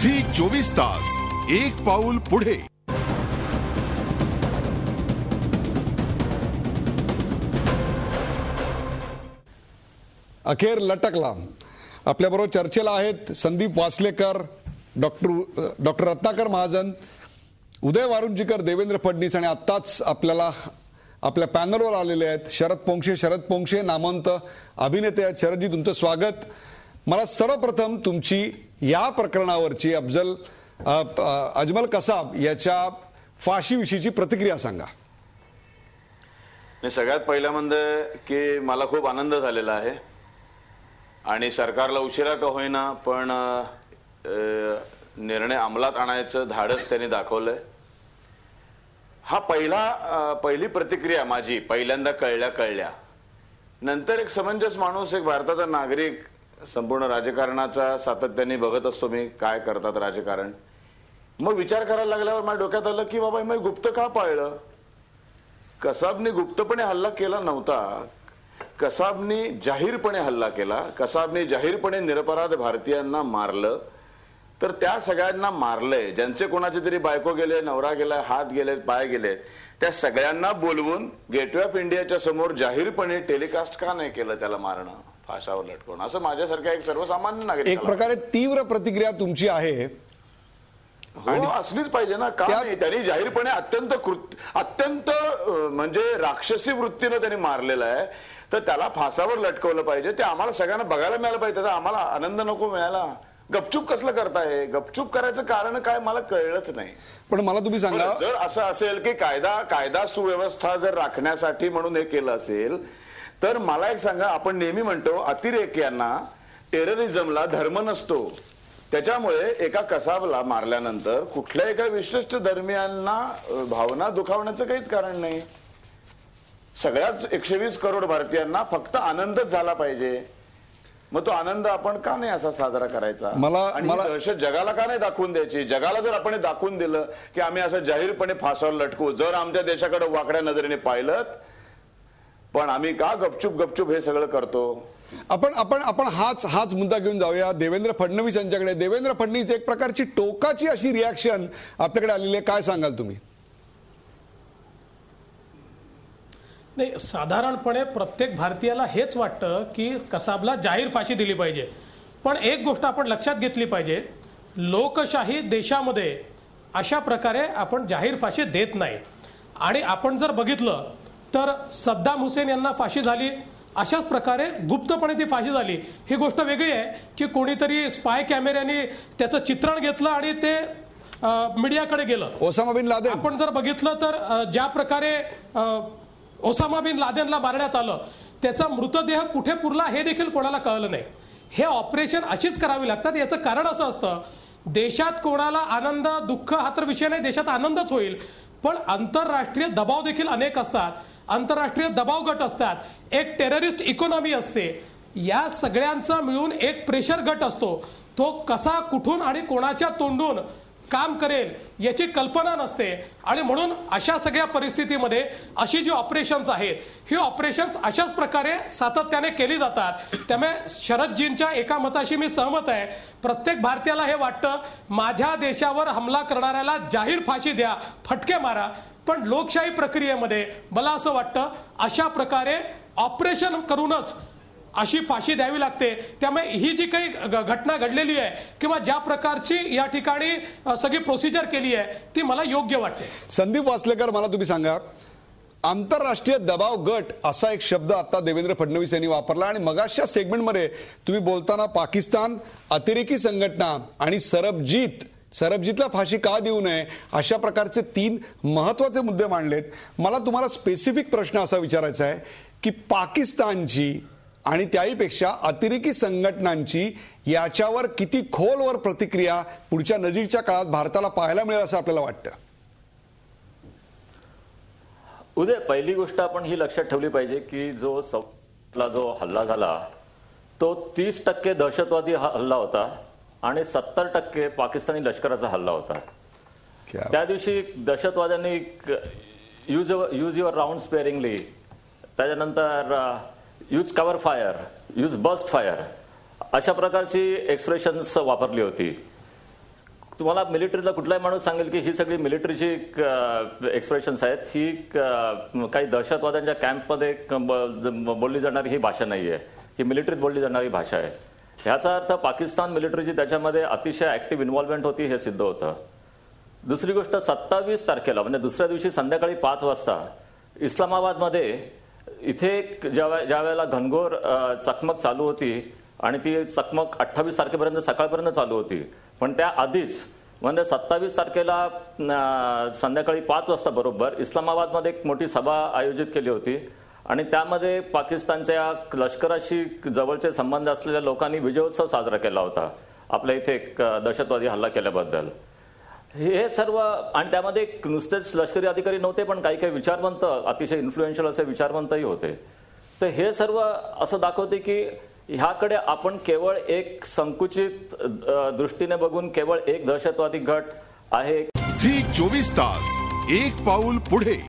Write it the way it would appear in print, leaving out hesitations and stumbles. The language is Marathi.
झी 24 तास एक पाऊल पुढे. अखेर लटकला. आपल्याबरोबर चर्चेला आहेत संदीप वासलेकर, डॉक्टर रत्नाकर महाजन, उदय वारुंजीकर, देवेंद्र फडणवीस आणि आत्ताच आपल्या पॅनलवर आलेले आहेत शरद पोंक्षे. शरद पोंक्षे नामवंत अभिनेते आहेत. शरदजी, तुमचं स्वागत. मला सर्वप्रथम तुमची या प्रकरणावरची अजमल कसाब याच्या फाशीविषयीची प्रतिक्रिया सांगा. सगळ्यात पहिलं म्हणजे की मला खूप आनंद झालेला आहे आणि सरकारला उशिरा का होईना पण निर्णय अंमलात आणायचं धाडस त्यांनी दाखवलंय. हा पहिली प्रतिक्रिया माझी पहिल्यांदा कळल्या नंतर एक समंजस माणूस, एक भारताचा नागरिक, संपूर्ण राजकारणाचा सातत्याने बघत असतो मी काय करतात राजकारण. मग विचार करायला लागल्यावर माझ्या डोक्यात आलं की बाबा मी गुप्त का पाळलं. कसाबनी गुप्तपणे हल्ला केला नव्हता, कसाबनी जाहीरपणे हल्ला केला. कसाबनी जाहीरपणे निरपराध भारतीयांना मारलं. तर त्या सगळ्यांना मारलंय, ज्यांचे कोणाचे तरी बायको गेले, नवरा गेलाय, हात गेलेत, पाय गेलेत, त्या सगळ्यांना बोलवून गेटवे ऑफ इंडियाच्या समोर जाहीरपणे टेलिकास्ट का नाही केलं त्याला मारणं, फाशावर लटकवणं, असं माझ्यासारख्या एक सर्वसामान्य नागरिक. एक प्रकारे तीव्र प्रतिक्रिया तुमची आहे. हो, असलीच पाहिजे ना. का नाही, त्यांनी जाहीरपणे अत्यंत म्हणजे राक्षसी वृत्तीनं त्यांनी मारलेलं आहे, तर त्याला फासावर लटकवलं पाहिजे. ते आम्हाला सगळ्यांना बघायला मिळालं पाहिजे. त्याचा आम्हाला आनंद नको मिळाला. गपचूप कसलं करताय? गपचूप करायचं कारण काय मला कळलंच नाही. पण मला तुम्ही सांगा, जर असं असेल की कायदा सुव्यवस्था जर राखण्यासाठी म्हणून हे केलं असेल तर मला एक सांगा, आपण नेहमी म्हणतो अतिरेक्यांना, टेररिझमला धर्म नसतो. त्याच्यामुळे एका कसाबला मारल्यानंतर कुठल्या एका विशिष्ट धर्मियांना भावना दुखावण्याचं काहीच कारण नाही. सगळ्याच 120 करोड भारतीयांना फक्त आनंदच झाला पाहिजे. मग तो आनंद आपण का नाही असा साजरा करायचा? आणि दहशत जगाला का नाही दाखवून द्यायची? जगाला जर आपण दाखवून दिलं की आम्ही असं जाहीरपणे फासावर लटकू, जर आमच्या देशाकडे वाकड्या नजरेने पाहिलं, पण आम्ही का गपचूप हे सगळं करतो? आपण हाच मुद्दा घेऊन जाऊया देवेंद्र फडणवीस यांच्याकडे. देवेंद्र फडणवीस एक प्रकारची टोकाची अशी रिॲक्शन आपल्याकडे आलेली आहे, काय सांगाल तुम्ही? नाही, साधारणपणे प्रत्येक भारतीयाला हेच वाटतं की कसाबला जाहीर फाशी दिली पाहिजे. पण एक गोष्ट आपण लक्षात घेतली पाहिजे, लोकशाही देशामध्ये अशा प्रकारे आपण जाहीर फाशी देत नाही. आणि आपण जर बघितलं तर सद्दाम हुसेन यांना फाशी झाली, अशाच प्रकारे गुप्तपणे ती फाशी झाली. ही गोष्ट वेगळी आहे की कोणीतरी स्पाय कॅमेऱ्याने त्याचं चित्रण घेतलं आणि ते मीडियाकडे गेलं. ओसामा बिन लादेन आपण जर बघितलं तर ज्या प्रकारे ओसामा बिन लादेनला मारण्यात आलं, त्याचा मृतदेह कुठे पुरला हे देखील कोणाला कळलं नाही. हे ऑपरेशन अशीच करावी लागतात. याचं कारण असं असतं, देशात कोणाला आनंद दुःख हा तर विषय नाही, देशात आनंदच होईल, पण आंतरराष्ट्रीय दबाव देखील अनेक असतात, आंतरराष्ट्रीय दबाव गट असतात, एक टेररिस्ट इकॉनॉमी असते. या सगळ्यांचा मिळून एक प्रेशर गट असतो. तो कसा, कुठून आणि कोणाच्या तोंडून काम करेल याची कल्पना नसते. आणि म्हणून अशा सगळ्या परिस्थितीमध्ये अशी जी ऑपरेशन्स आहेत, ही ऑपरेशन्स अशाच प्रकारे सातत्याने केली जातात. त्यामुळे शरदजींच्या एका मताशी मी सहमत आहे. प्रत्येक भारतीयाला हे वाटतं माझ्या देशावर हमला करणाऱ्याला जाहीर फाशी द्या, फटके मारा. पण लोकशाही प्रक्रियेमध्ये मला असं वाटतं अशा प्रकारे ऑपरेशन करूनच अशी फाशी द्यावी लागते. त्यामुळे ही जी काही घटना घडलेली आहे किंवा ज्या प्रकारची या ठिकाणी सगळी प्रोसिजर केली आहे ती मला योग्य वाटते. संदीप वासलेकर, मला तुम्ही सांगा, आंतरराष्ट्रीय दबाव गट असा एक शब्द आता देवेंद्र फडणवीस यांनी वापरला आणि मगाशच्या सेगमेंटमध्ये तुम्ही बोलताना पाकिस्तान, अतिरेकी संघटना आणि सरबजीतला फाशी का देऊ नये अशा प्रकारचे 3 महत्वाचे मुद्दे मांडलेत. मला तुम्हाला स्पेसिफिक प्रश्न असा विचारायचा आहे की पाकिस्तानची आणि त्याहीपेक्षा अतिरेकी संघटनांची याच्यावर किती खोलवर प्रतिक्रिया पुढच्या नजीकच्या काळात भारताला पाहायला मिळेल असं आपल्याला वाटतं? उदय, पहिली गोष्ट आपण ही लक्षात ठेवली पाहिजे की जो हल्ला झाला तो 30% दहशतवादी हल्ला होता आणि 70% पाकिस्तानी लष्कराचा हल्ला होता. त्या दिवशी दहशतवाद्यांनी यूज युअर राऊंड स्पेअरिंगली, त्याच्यानंतर use cover fire, use burst fire, अशा प्रकारची एक्सप्रेशन्स वापरली होती. तुम्हाला मिलिटरीचा कुठलाही माणूस सांगेल की ही सगळी मिलिटरीची एक्सप्रेशन्स आहेत, ही काही दहशतवाद्यांच्या कॅम्पमध्ये बोलली जाणारी ही भाषा नाहीये, ही मिलिटरीत बोलली जाणारी भाषा आहे. ह्याचा अर्थ पाकिस्तान मिलिटरीची त्याच्यामध्ये अतिशय ऍक्टिव्ह इन्व्हॉल्वमेंट होती हे सिद्ध होतं. दुसरी गोष्ट 27 तारखेला म्हणजे दुसऱ्या दिवशी संध्याकाळी 5 वाजता इस्लामाबादमध्ये इथे ज्या वेळेला घनघोर चकमक चालू होती आणि ती चकमक 28 तारखेपर्यंत सकाळपर्यंत चालू होती, पण त्या आधीच म्हणजे 27 तारखेला संध्याकाळी 5 वाजता बरोबर इस्लामाबादमध्ये एक मोठी सभा आयोजित केली होती आणि त्यामध्ये पाकिस्तानच्या लष्कराशी जवळचे संबंध असलेल्या लोकांनी विजयोत्सव साजरा केला होता आपल्या इथे एक दहशतवादी हल्ला केल्याबद्दल. हे सर्व आणि त्यामध्ये नुसतेच लष्करी अधिकारी नव्हते, पण काही काही विचारवंत, अतिशय इन्फ्लुएन्शियल असे विचारवंतही होते. तर हे सर्व असं दाखवते की ह्याकडे आपण केवळ एक संकुचित दृष्टीने बघून केवळ एक दहशतवादी गट आहे. झी 24 तास एक पाऊल पुढे.